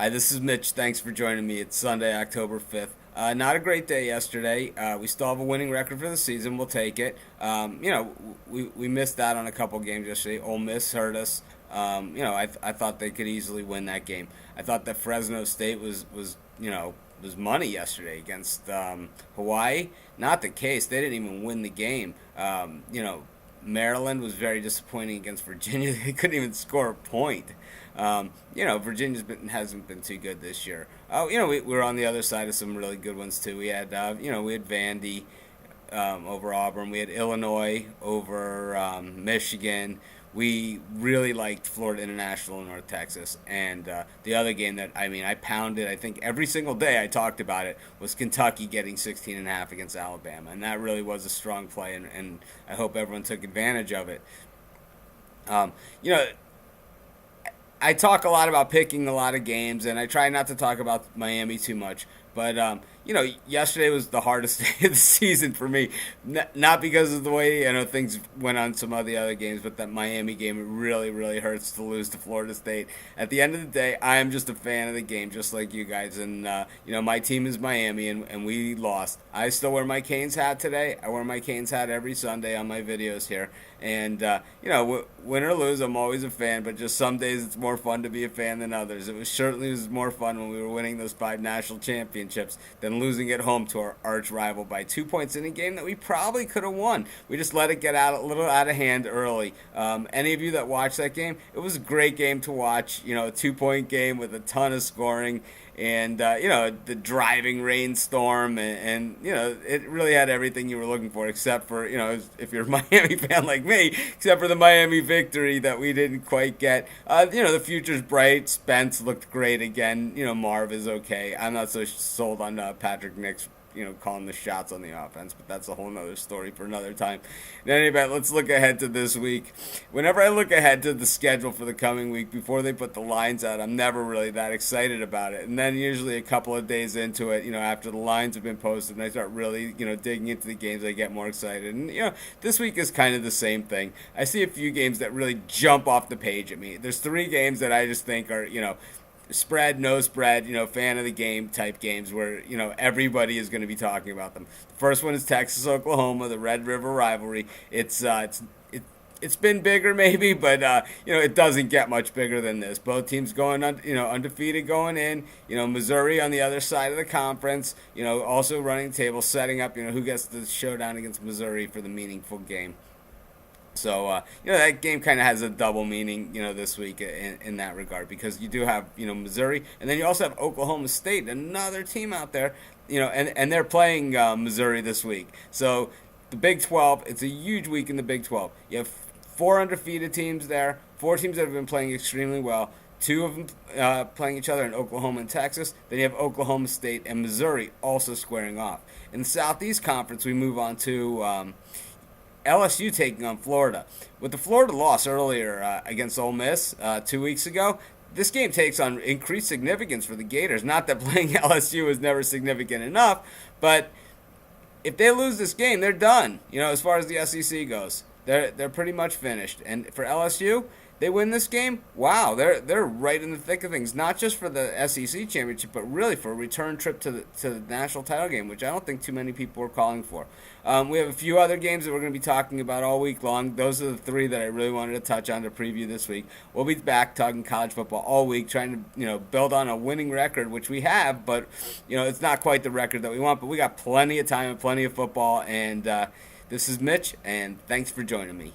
Hi, this is Mitch. Thanks for joining me. It's Sunday, October 5th. Not a great day yesterday. We still have a winning record for the season. We'll take it. We missed out on a couple games yesterday. Ole Miss hurt us. I thought they could easily win that game. I thought that Fresno State was money yesterday against Hawaii. Not the case. They didn't even win the game. Maryland was very disappointing against Virginia. They couldn't even score a point. Hasn't been too good this year. We were on the other side of some really good ones too. We had Vandy over Auburn. We had Illinois over Michigan. We really liked Florida International in North Texas. And the other game that, I pounded, I think every single day I talked about it, was Kentucky getting 16.5 against Alabama. And that really was a strong play, and I hope everyone took advantage of it. Um, you know, I talk a lot about picking a lot of games, and I try not to talk about Miami too much. But yesterday was the hardest day of the season for me. Not because of the way things went on some of the other games, but that Miami game, it really, really hurts to lose to Florida State. At the end of the day, I am just a fan of the game, just like you guys. And my team is Miami, and we lost. I still wear my Canes hat today. I wear my Canes hat every Sunday on my videos here. And win or lose, I'm always a fan. But just some days it's more fun to be a fan than others. It was more fun when we were winning those 5 national championships than losing at home to our arch rival by 2 points in a game that we probably could have won. We just let it get a little out of hand early. Any of you that watched that game, it was a great game to watch. A 2-point game with a ton of scoring. And the driving rainstorm, and it really had everything you were looking for, except for if you're a Miami fan like me, except for the Miami victory that we didn't quite get. The future's bright. Spence looked great again. Marv is okay. I'm not so sold on Patrick Nix, calling the shots on the offense, but that's a whole nother story for another time. In any event, let's look ahead to this week. Whenever I look ahead to the schedule for the coming week, before they put the lines out, I'm never really that excited about it. And then usually a couple of days into it, after the lines have been posted and I start really, digging into the games, I get more excited. And, this week is kind of the same thing. I see a few games that really jump off the page at me. There's 3 games that I just think are, spread, no spread, fan of the game type games where, everybody is going to be talking about them. The first one is Texas, Oklahoma, the Red River rivalry. It's been bigger maybe, but, it doesn't get much bigger than this. Both teams going, undefeated going in, Missouri on the other side of the conference, also running the table, setting up, who gets the showdown against Missouri for the meaningful game. So, that game kind of has a double meaning, this week in that regard, because you do have, Missouri, and then you also have Oklahoma State, another team out there, and they're playing Missouri this week. So, the Big 12, it's a huge week in the Big 12. You have 4 undefeated teams there, 4 teams that have been playing extremely well, 2 of them playing each other in Oklahoma and Texas. Then you have Oklahoma State and Missouri also squaring off. In the Southeast Conference, we move on to LSU taking on Florida. With the Florida loss earlier against Ole Miss 2 weeks ago, this game takes on increased significance for the Gators. Not that playing LSU is never significant enough, but if they lose this game, they're done. As far as the SEC goes, they're pretty much finished. And for LSU, they win this game, wow, they're right in the thick of things. Not just for the SEC championship, but really for a return trip to the national title game, which I don't think too many people are calling for. We have a few other games that we're going to be talking about all week long. Those are the 3 that I really wanted to touch on to preview this week. We'll be back talking college football all week, trying to build on a winning record, which we have, but it's not quite the record that we want. But we got plenty of time and plenty of football. And this is Mitch, and thanks for joining me.